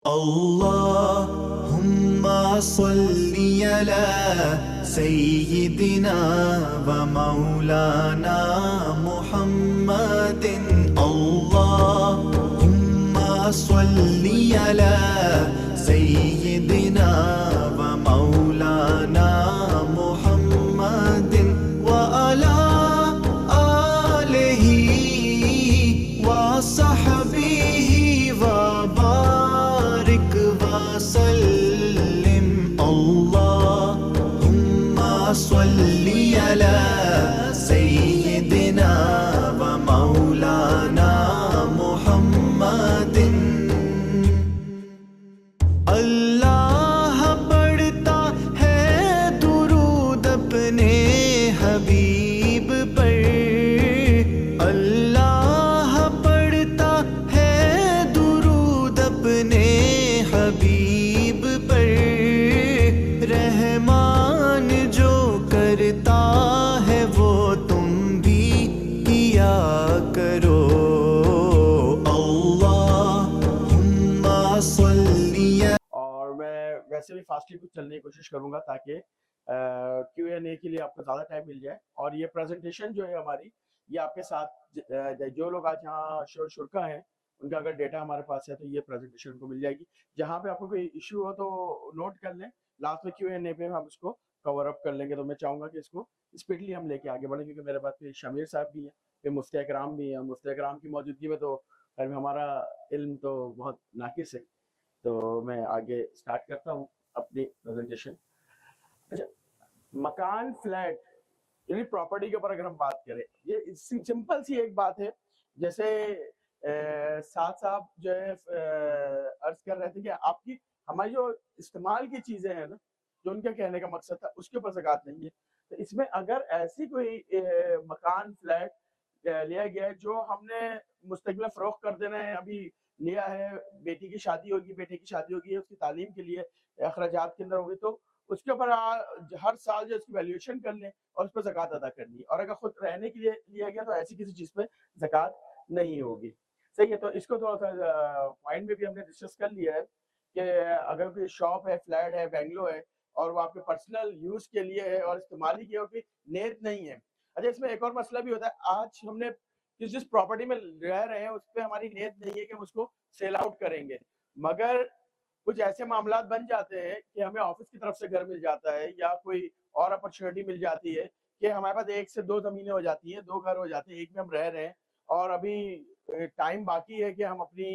اللهم صل على سيدنا ومولانا محمد اللهم صل على سيدنا ومولانا محمد وعلى آله وصحبه وبارك وسلم اللهم صل على سيدنا ومولانا محمد اللہ پڑھتا ہے درود اپنے حبیب پر اللہ پڑھتا ہے درود اپنے حبیب پر رحمان جو کرتا ہے وہ تم بھی کیا کرو اللہم صلی اور میں ویسے بھی فاسٹلی کچھ چلنے کی کوشش کروں گا تاکہ کیو این اے کے لیے آپ کو زیادہ ٹائم مل جائے. اور یہ پریزنٹیشن جو ہے ہماری یہ آپ کے ساتھ جو لوگ آج یہاں شرکا ہیں ان کا اگر ڈیٹا ہمارے پاس ہے تو یہ پریزنٹیشن کو مل جائے گی. جہاں پہ آپ کو کوئی ایشو ہو تو نوٹ کر لیں, لاسٹ میں کیو این اے پہ ہم اس کو کور اپ کر لیں گے. تو میں چاہوں گا کہ اس کو اسپیڈلی ہم لے کے آگے بڑھیں کیونکہ میرے پاس پھر شمیر صاحب بھی ہیں, پھر مفتی اکرام بھی ہیں. مفتی اکرام کی موجودگی میں تو ہمارا علم تو بہت ناقص ہے. تو میں آگے سٹارٹ کرتا ہوں اپنی پریزنٹیشن. اچھا, مکان فلیٹ یعنی پراپرٹی کے اوپر اگر ہم بات کریں, یہ سمپل سی ایک بات ہے. جیسے سعد صاحب جو ہے عرض کر رہے تھے کہ آپ کی ہماری جو استعمال کی چیزیں ہیں نا, جو ان کا کہنے کا مقصد تھا, اس کے اوپر زکوٰۃ نہیں ہے. تو اس میں اگر ایسی کوئی مکان فلیٹ لیا گیا ہے جو ہم نے مستقبل فروخت کر دینا ہے, ابھی لیا ہے, بیٹی کی شادی ہوگی, بیٹے کی شادی ہوگی, اس کی تعلیم کے لیے اخراجات کے اندر ہوگی, تو اس کے اوپر ہر سال جو اس کی ویلیویشن کر لیں اور اس پہ زکوٰۃ ادا کرنی ہے. اور اگر خود رہنے کے لیے لیا گیا تو ایسی کسی چیز پہ زکوٰۃ نہیں ہوگی. صحیح ہے. تو اس کو تھوڑا سا پوائنٹ میں بھی ہم نے ڈسکس کر لیا ہے کہ اگر کوئی شاپ ہے, فلیٹ ہے, بینگلو ہے اور وہ آپ کے پرسنل یوز کے لیے ہے اور استعمالی کی کی نیت نہیں ہے. اچھا, اس میں ایک اور مسئلہ بھی ہوتا ہے. آج ہم نے جس پراپرٹی میں رہ رہے ہیں اس پہ ہماری نیت نہیں ہے کہ ہم اس کو سیل آؤٹ کریں گے, مگر کچھ ایسے معاملات بن جاتے ہیں کہ ہمیں آفس کی طرف سے گھر مل جاتا ہے یا کوئی اور اپرچونیٹی مل جاتی ہے کہ ہمارے پاس 1 سے 2 زمینیں ہو جاتی ہیں, 2 گھر ہو جاتے ہیں, ایک میں ہم رہ رہے ہیں اور ابھی ٹائم باقی ہے کہ ہم اپنی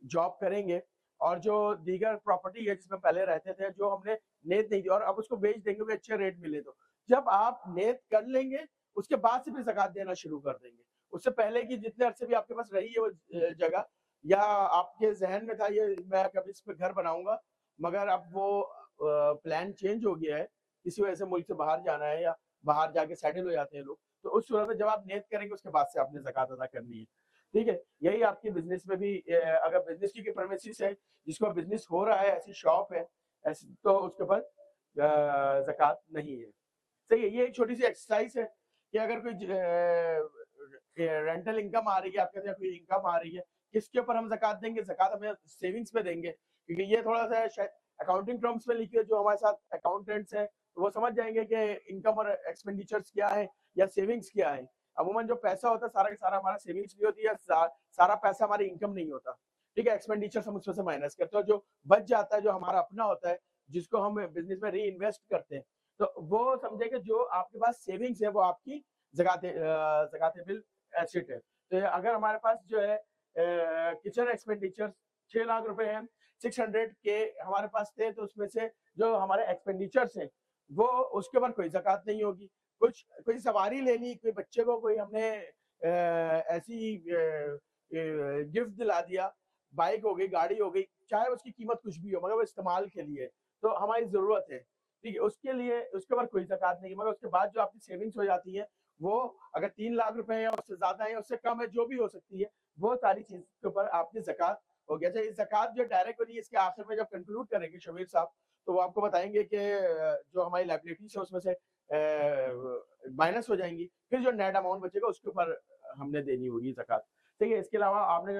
جاب کریں گے, اور جو دیگر پراپرٹی ہے جس میں پہلے رہتے تھے جو ہم نے نیت نہیں دی اور اب اس کو بیچ دیں گے کہ اچھے ریٹ ملے, تو جب آپ نیت کر لیں گے اس کے بعد سے پھر زکوٰۃ دینا شروع کر دیں گے. اس سے پہلے کی جتنے عرصے بھی آپ کے پاس رہی ہے وہ جگہ, یا آپ کے ذہن میں تھا یہ میں کبھی اس پہ گھر بناؤں گا, مگر اب وہ پلان چینج ہو گیا ہے, کسی وجہ سے ملک سے باہر جانا ہے یا باہر جا کے سیٹل ہو جاتے ہیں لوگ, تو اس صورت میں جب آپ نیت کریں گے اس کے بعد سے آپ نے زکوٰۃ ادا کرنی ہے. ٹھیک ہے. یہی آپ کی بزنس میں بھی اگر بزنس کی پرمیسز ہے جس کو بزنس ہو رہا ہے, ایسی شاپ ہے ایسی, تو اس کے اوپر زکوٰۃ نہیں ہے. صحیح ہے. یہ ایک چھوٹی سی ایکسرسائز ہے کہ اگر کوئی رینٹل انکم آ رہی ہے, آپ کہتے ہیں کوئی انکم آ رہی ہے, کس کے اوپر ہم زکوٰۃ دیں گے؟ زکوٰۃ ہمیں سیونگز پہ دیں گے, کیونکہ یہ تھوڑا سا شاید اکاؤنٹنگ ٹرمز میں لکھی ہے. جو ہمارے ساتھ اکاؤنٹنٹس ہیں وہ سمجھ جائیں گے کہ انکم اور ایکسپینڈیچرز کیا ہے یا سیونگز کیا ہے. عموماً جو پیسہ ہوتا ہے سارا کا سارا ہمارا سیونگز بھی ہوتی ہے, سارا پیسہ ہماری انکم نہیں ہوتا. ٹھیک ہے. ایکسپینڈیچر ہم اس میں سے مائنس کرتے ہیں, اور جو بچ جاتا ہے جو ہمارا اپنا ہوتا ہے جس کو ہم بزنس میں ری انویسٹ کرتے ہیں, تو وہ سمجھے کہ جو آپ کے پاس سیونگز ہے وہ آپ کی زکوٰۃ ایسٹ ہے. تو اگر ہمارے پاس جو ہے کچن ایکسپینڈیچر 6 لاکھ روپے ہیں, 600 کے ہمارے پاس تھے, تو اس میں سے جو ہمارے ایکسپینڈیچرس ہیں وہ اس کے اوپر کوئی زکوٰۃ نہیں ہوگی. کوئی سواری لینی, کوئی بچے کو کوئی ہم نے ایسی گفٹ دلا دیا, بائک ہو گئی, گاڑی ہو گئی, چاہے اس کی قیمت کچھ بھی ہو مگر وہ استعمال کے لیے تو ہماری ضرورت ہے, ٹھیک ہے, اس کے لیے اس کے اوپر کوئی زکوٰۃ نہیں. مگر اس کے بعد جو آپ کی سیونگز ہو جاتی ہیں وہ اگر 3 لاکھ روپے ہیں, اس سے زیادہ ہیں, اس سے کم ہے, جو بھی ہو سکتی ہے, وہ ساری چیز کے اوپر آپ کی زکوٰۃ ہو گیا. اچھا, زکوٰۃ جو ڈائریکٹ ہو رہی ہے اس کے آخر میں جب کنکلوڈ کریں گے شمیر صاحب تو وہ آپ کو بتائیں گے کہ جو ہماری لائبلٹیز ہے اس میں سے مائنس ہو جائیں گی, پھر جو نیٹ اماؤنٹ بچے گا اس کے اوپر ہم نے دینی ہوگی زکوٰۃ. ٹھیک ہے. اس کے علاوہ آپ نے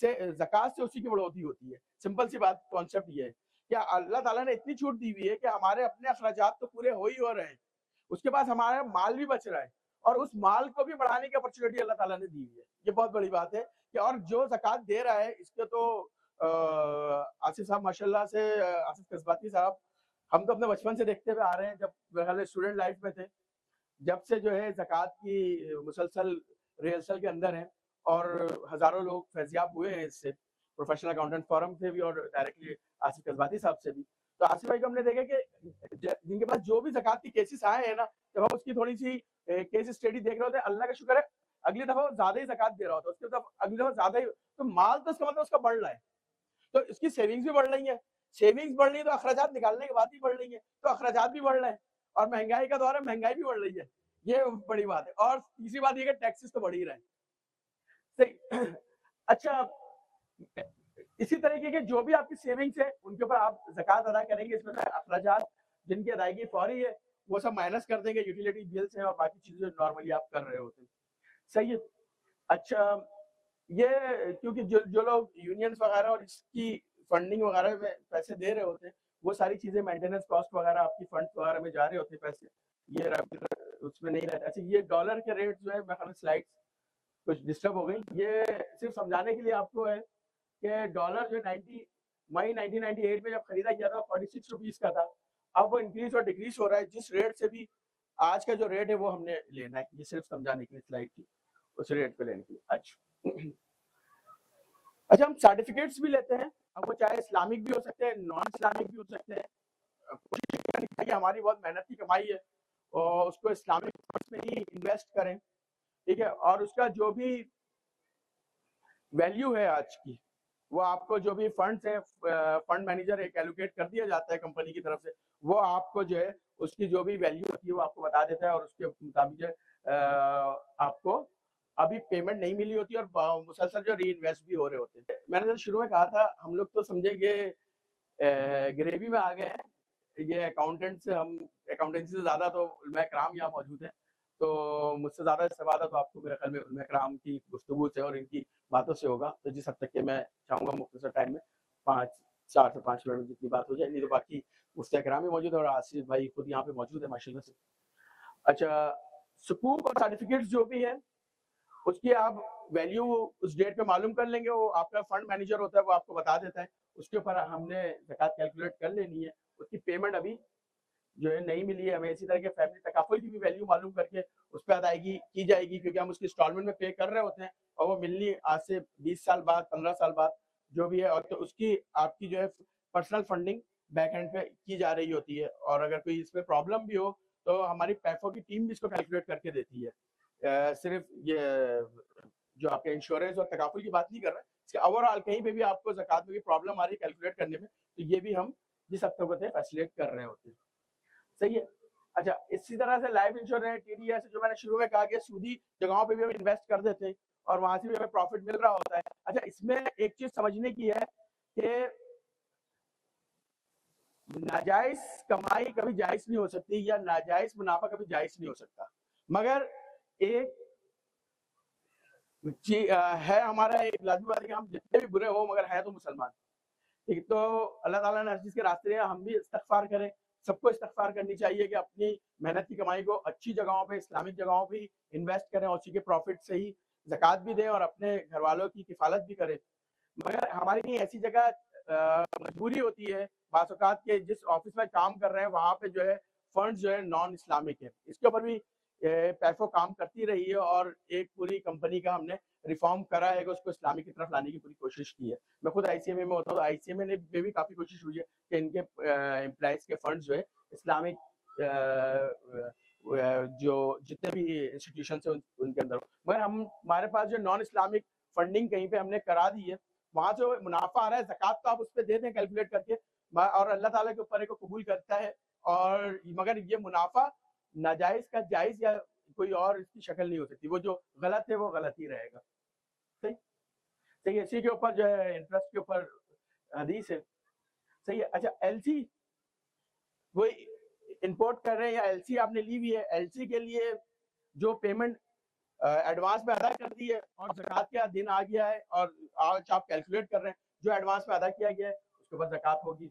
سے زکات سے اسی کی بڑھوتری ہوتی ہے. سمپل سی بات کانسیپٹ یہ ہے کہ اللہ تعالیٰ نے اتنی چھوٹ دی ہوئی ہے کہ ہمارے اپنے اخراجات تو پورے ہو رہے ہیں, اس کے بعد ہمارا مال بھی بچ رہا ہے, اور اس مال کو بھی بڑھانے کی اپرچونیٹی اللہ تعالیٰ نے دی ہوئی ہے. یہ بہت بڑی بات ہے کہ اور جو زکات دے رہا ہے اس کے تو آصف صاحب ماشاءاللہ سے, آصف قصباتی صاحب, ہم تو اپنے بچپن سے دیکھتے ہوئے آ رہے ہیں, جب میرے خیال میں اسٹوڈنٹ لائف میں تھے, جب سے جو ہے زکات کی مسلسل ریہرسل کے اندر ہیں, اور ہزاروں لوگ فیضیاب ہوئے ہیں اس سے, پروفیشنل اکاؤنٹنٹ فورم سے بھی اور ڈائریکٹلی آصف قصباتی صاحب سے بھی. تو آصف بھائی کو ہم نے دیکھا کہ جن کے پاس جو بھی زکات کی کیسز آئے ہیں نا, جب ہم اس کی تھوڑی سی کیس اسٹڈی دیکھ رہے ہوتے ہیں, اللہ کا شکر ہے اگلی دفعہ زیادہ ہی زکات دے رہا ہوتا ہے, اس کے بعد اگلی دفعہ زیادہ ہی, تو مال تو اس کا مطلب اس کا بڑھ رہا ہے, تو اس کی سیونگز بھی بڑھ رہی ہیں, سیونگز بڑھ رہی ہے تو اخراجات نکالنے کے بعد بھی بڑھ رہی ہیں, تو اخراجات بھی بڑھ رہے ہیں, اور مہنگائی کا دور ہے, مہنگائی بھی بڑھ رہی ہے, یہ بڑی بات ہے. اور تیسری بات یہ کہ ٹیکسز تو بڑھ ہی رہے ہیں. صحیح. اچھا, اسی طریقے کے جو بھی آپ کی سیونگز ہے ان کے اوپر آپ زکات ادا کریں گے, اس میں اخراجات جن کی ادائیگی فوری ہے وہ سب مائنس کر دیں گے, یوٹیلیٹی بلز ہیں اور باقی چیزیں نارملی آپ کر رہے ہوتے ہیں. صحیح ہے. اچھا, یہ کیونکہ جو لوگ یونینز وغیرہ اور اس کی فنڈنگ وغیرہ میں پیسے دے رہے ہوتے ہیں, وہ ساری چیزیں مینٹیننس کاسٹ وغیرہ آپ کی فنڈ وغیرہ میں جا رہے ہوتے ہیں پیسے, یہ اس میں نہیں رہتا. اچھا, یہ ڈالر کے ریٹ جو ہے, میں سلائڈ کچھ ڈسٹرب ہو گئی, یہ صرف سمجھانے کے لیے آپ کو ہے کہ ڈالر جو مئی 1998 میں جب خریدا گیا تھا 46 روپیز کا تھا, اب وہ انکریز اور ڈکریز ہو رہا ہے, جس ریٹ سے بھی آج کا جو ریٹ ہے وہ ہم نے لینا ہے. یہ صرف سمجھانے کے لیے سلائڈ کی, اس ریٹ پہ لینے کے لیے. اچھا, ہم سرٹیفکیٹس بھی لیتے ہیں, اب وہ چاہے اسلامک بھی ہو سکتے ہیں, نان اسلامک بھی ہو سکتے ہیں. کوشش کرنی چاہیے, ہماری بہت محنت کی کمائی ہے, اور اس کو اسلامک میں ہی انویسٹ کریں, ٹھیک ہے. اور اس کا جو بھی ویلیو ہے آج کی, وہ آپ کو جو بھی فنڈز ہیں, فنڈ مینیجر ایک ایلوکیٹ کر دیا جاتا ہے کمپنی کی طرف سے, وہ آپ کو جو ہے اس کی جو بھی ویلیو ہوتی ہے وہ آپ کو بتا دیتا ہے, اور اس کے مطابق آپ کو ابھی پیمنٹ نہیں ملی ہوتی اور مسلسل جو ری انویسٹ بھی ہو رہے ہوتے ہیں. میں نے شروع میں کہا تھا, ہم لوگ تو سمجھے کہ گریوی میں آ گئے ہیں, یہ اکاؤنٹنٹ سے, ہم اکاؤنٹنسی سے زیادہ تو علماء کرام یہاں موجود ہیں, تو مجھ سے زیادہ استفادہ تو آپ کو میرے خیال میں علماء کرام کی گفتگو سے اور ان کی باتوں سے ہوگا. تو جس حد تک کہ میں چاہوں گا مختصر ٹائم میں 4 سے 5 منٹ میں جتنی بات ہو جائے, نہیں تو باقی مفتی کرام بھی موجود ہے اور آصف بھائی خود یہاں پہ موجود ہے ماشاءاللہ سے. اچھا, سکوک اور سرٹیفکیٹس جو بھی ہیں اس کی آپ ویلیو اس ڈیٹ پہ معلوم کر لیں گے, وہ آپ کا فنڈ مینیجر ہوتا ہے, وہ آپ کو بتا دیتا ہے, اس کے اوپر ہم نے زکات کیلکولیٹ کر لینی ہے. اس کی پیمنٹ ابھی جو ہے نہیں ملی ہے, ہمیں اسی طرح کے فیملی تکافل کی بھی ویلیو معلوم کر کے اس پہ ادائیگی کی جائے گی, کیونکہ ہم اس کی انسٹالمنٹ میں پے کر رہے ہوتے ہیں, اور وہ ملنی آج سے 20 سال بعد 15 سال بعد جو بھی ہے, اور تو اس کی آپ کی جو ہے پرسنل فنڈنگ بیک اینڈ پہ کی جا رہی ہوتی ہے. اور اگر کوئی اس میں پرابلم بھی ہو تو ہماری پیفو کی ٹیم بھی اس کو کیلکولیٹ کر کے دیتی ہے. صرف یہ جو آپ کے انشورنس اور تکافل کی بات نہیں کر رہے, اس کے اوور آل کہیں پہ بھی آپ کو زکات میں بھی پرابلم آ رہی ہے کیلکولیٹ کرنے میں, تو یہ بھی ہم جس حد تک ہوتے ہیں فیسیلیٹ کر رہے ہوتے ہیں. صحیح ہے. اچھا, اسی طرح سے life insurance, T D S, جو میں نے شروع میں کہا کہ سودی جگہوں پہ بھی ہم انویسٹ کر دیتے ہیں اور وہاں سے بھی ہمیں پروفٹ مل رہا ہوتا ہے. اچھا, اس میں ایک چیز سمجھنے کی ہے کہ ناجائز کمائی کبھی جائز نہیں ہو سکتی, یا ناجائز منافع کبھی جائز نہیں ہو سکتا, مگر ایک ہے ہمارا ایک لازمی بات ہے کہ ہم جتنے بھی برے ہو مگر ہے تو مسلمان. ٹھیک, تو اللہ تعالیٰ نے ہر چیز کے راستے ہیں, ہم بھی استغفار کریں, سب کو استغفار کرنی چاہیے کہ اپنی محنت کی کمائی کو اچھی جگہوں پہ, اسلامک جگہوں پہ انویسٹ کریں, اور اسی کے پروفٹ سے ہی زکات بھی دیں اور اپنے گھر والوں کی کفالت بھی کریں. مگر ہماری نہیں ایسی جگہ مجبوری ہوتی ہے بعض اوقات کے, جس آفس میں کام کر رہے ہیں وہاں پہ جو ہے فنڈ جو ہے نان اسلامک ہے, اس کے اوپر بھی پیفو کام کرتی رہی ہے, اور ایک پوری کمپنی کا ہم نے ریفارم کرا ہے کہ اس کو اسلامی کی طرف لانے کی پوری کوشش کی ہے. میں خود آئی سی ایم اے میں ہوتا ہوں, آئی سی ایم اے نے بھی کافی کوشش ہوئی ہے کہ ان کے امپلائز کے فنڈز جو ہے اسلامک جو جتنے بھی انسٹیٹیوشنس ہیں ان کے اندر, مگر ہمارے پاس جو نان اسلامک فنڈنگ کہیں پہ ہم نے کرا دی ہے, وہاں جو منافع آ رہا ہے زکات تو آپ اس پہ دے دیں کیلکولیٹ کر کے, اور اللہ تعالیٰ کے اوپر کو قبول کرتا ہے, اور مگر یہ منافع ناجائز کا جائز یا کوئی اور اس کی شکل نہیں ہو سکتی, وہ جو غلط ہے وہ غلط ہی رہے گا. صحیح صحیح, اسی کے اوپر جو ہے انٹرسٹ کے اوپر حدیث ہے. صحیح ہے. اچھا, ایل سی وہی امپورٹ کر رہے ہیں یا ایل سی آپ نے لی ہوئی ہے, ایل سی کے لیے جو پیمنٹ ایڈوانس میں ادا کر دی ہے اور زکوٰۃ کا دن آ گیا ہے اور آج آپ کیلکولیٹ کر رہے ہیں جو ایڈوانس میں ادا کیا گیا ہے اس کے اوپر زکوٰۃ ہوگی.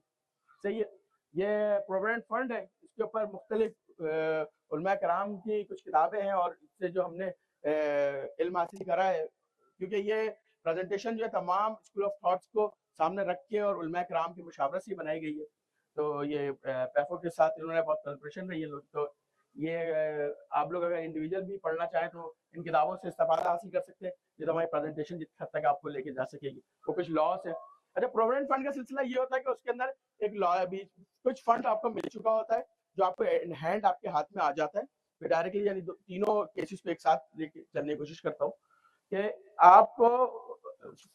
صحیح ہے. یہ پروویڈنٹ فنڈ ہے, اس کے اوپر مختلف علماء کرام کی کچھ کتابیں ہیں اور اس سے جو ہم نے علم حاصل کرا ہے, کیونکہ یہ پریزنٹیشن جو ہے تمام اسکول آف تھاٹس کو سامنے رکھ کے اور علماء کرام کی مشاورت سے بنائی گئی ہے. تو یہ پیفو کے ساتھ انہوں نے بہت کولابریشن رہی ہے لوگ. تو یہ آپ لوگ اگر انڈیویجول بھی پڑھنا چاہیں تو ان کتابوں سے استفادہ حاصل کر سکتے ہیں. یہ تو ہماری پریزنٹیشن جس حد تک آپ کو لے کے جا سکے گی. وہ کچھ لاس ہے. اچھا, پروویڈنٹ فنڈ کا سلسلہ یہ ہوتا ہے کہ اس کے اندر ایک لا بھی کچھ فنڈ آپ کو مل چکا ہوتا ہے جو آپ کو ان ہینڈ آپ کے ہاتھ میں آ جاتا ہے. پھر ڈائریکٹلی یعنی تینوں کیسز کو ایک ساتھ لے کے چلنے کی کوشش کرتا ہوں کہ آپ کو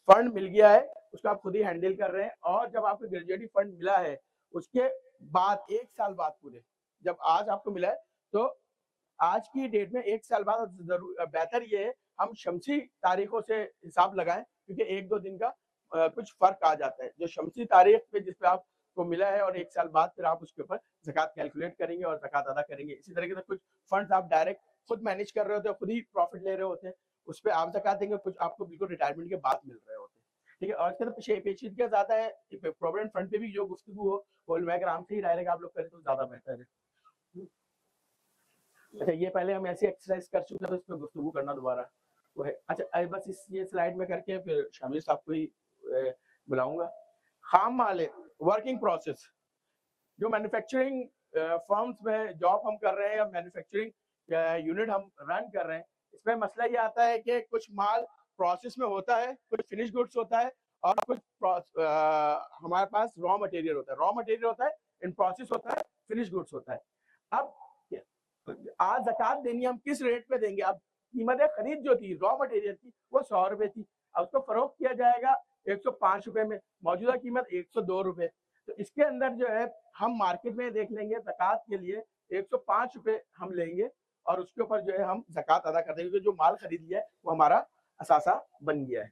فنڈ مل گیا ہے, اس کو آپ خود ہی ہینڈل کر رہے ہیں, اور جب آپ کو گریجویٹی فنڈ ملا ہے اس کے بعد 1 سال بعد پورے جب آج آپ کو ملا ہے تو آج کی ڈیٹ میں 1 سال بعد بہتر یہ ہے ہم شمسی تاریخوں سے حساب لگائیں, کیونکہ 1-2 دن کا کچھ فرق آ جاتا ہے. جو شمسی تاریخ پہ جس پہ آپ کو ملا ہے اور 1 سال بعد پھر آپ اس کے اوپر زکوٰۃ کیلکولیٹ کریں گے اور زکوٰۃ ادا کریں گے. اسی طریقے سے کچھ فنڈز آپ ڈائریکٹ خود مینیج کر رہے ہوتے ہیں, خود ہی پروفٹ لے رہے ہوتے ہیں, اس پہ آپ زکوٰۃ دیں گے. کچھ آپ کو بالکل ریٹائرمنٹ کے بعد مل رہے ہوتے ہیں. ٹھیک ہے. اور اس کے اندر پیچیدگیاں زیادہ ہے. پروویڈنٹ فنڈ پہ بھی جو گفتگو ہو وہ علماء کرام سے ہی ڈائریکٹ آپ لوگ کریں تو زیادہ بہتر ہے. اچھا, یہ پہلے ہم ایسی ایکسرسائز کر چکے تو اس پہ گفتگو کرنا دوبارہ وہ ہے. اچھا, بس یہ سلائیڈ میں کر کے پھر شامل صاحب کو ہی بلاؤں گا. خام مال ورکنگ پروسیس, جو مینوفیکچرنگ فرمز میں جاب ہم کر رہے ہیں یا مینوفیکچرنگ یونٹ ہم رن کر رہے ہیں, اس میں مسئلہ یہ آتا ہے کہ کچھ مال پروسیس میں ہوتا ہے, کچھ فنش گڈس ہوتا ہے, اور کچھ ہمارے پاس را مٹیریل ہوتا ہے. را مٹیریل ہوتا ہے, ان پروسیس ہوتا ہے, فنش گڈس ہوتا ہے. اب آج زکوٰۃ دینی ہم کس ریٹ پہ دیں گے؟ اب قیمت خرید جو تھی را مٹیریل کی وہ 100 روپے تھی, اب اس کو فروخت کیا جائے گا 105 روپے میں, موجودہ قیمت 102 روپے. تو اس کے اندر جو ہے ہم مارکیٹ میں دیکھ لیں گے زکوٰۃ کے لیے 105 روپے ہم لیں گے اور اس کے اوپر جو ہے ہم زکوٰۃ ادا کر دیں گے, کیونکہ جو مال خرید لیا ہے وہ ہمارا اثاثہ بن گیا ہے.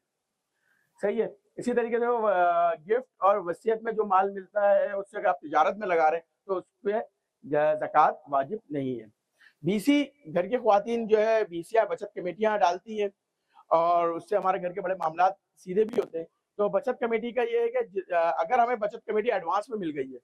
صحیح ہے. اسی طریقے سے گفٹ اور وصیت میں جو مال ملتا ہے اس سے اگر آپ تجارت میں لگا رہے ہیں تو اس پہ زکوٰۃ واجب نہیں ہے. بی سی, گھر کی خواتین جو ہے بی سی بچت کمیٹیاں ڈالتی ہیں اور اس سے ہمارے گھر کے بڑے معاملات سیدھے بھی ہوتے ہیں. تو بچت کمیٹی کا یہ ہے کہ اگر ہمیں بچت کمیٹی ایڈوانس میں مل گئی ہے,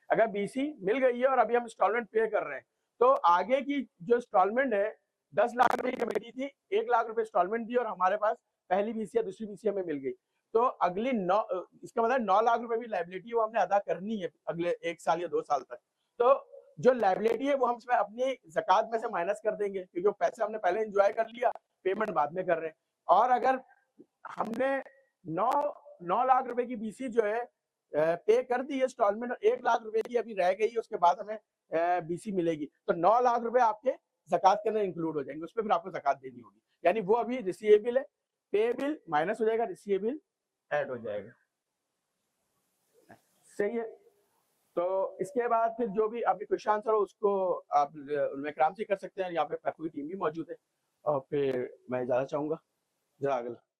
اگر بی سی مل گئی ہے اور ابھی ہم انسٹالمنٹ پے کر رہے ہیں, تو آگے کی جو انسٹالمنٹ ہے 10 لاکھ روپے کی کمیٹی تھی, 1 لاکھ روپے انسٹالمنٹ دی اور ہمارے پاس پہلی بی سی یا دوسری بی سی ہمیں مل گئی, تو اگلی اس کا مطلب 9 لاکھ روپے بھی لائبلٹی وہ ہم نے ادا کرنی ہے اگلے 1 سال یا 2 سال تک. تو جو لائبلٹی ہے وہ ہم اس میں اپنی زکوٰۃ میں سے مائنس کر دیں گے, کیونکہ پیسے ہم نے پہلے انجوائے کر لیا, پیمنٹ بعد میں کر رہے ہیں. اور اگر ہم نے 9 لاکھ روپے کی بی سی جو ہے پے کر دی ہے انسٹالمنٹ, اور 1 لاکھ روپے کی ابھی رہ گئی, اس کے بعد ہمیں بی سی ملے گی, تو 9 لاکھ روپے آپ کے زکوٰۃ کے اندر انکلوڈ ہو جائیں گے. اس پہ پھر آپ کو زکوٰۃ دینی ہوگی, یعنی وہ ابھی ریسیویبل ہے, پیبل مائنس ہو جائے گا, ریسیویبل ایڈ ہو جائے گا. صحیح ہے. تو اس کے بعد پھر جو بھی آپ کے کوشچن آنسر ہو اس کو آپ علماء کرام سے کر سکتے ہیں. یہاں پہ پیپو کی ٹیم بھی موجود ہے, اور پھر میں اجازت چاہوں گا. جزاک اللہ.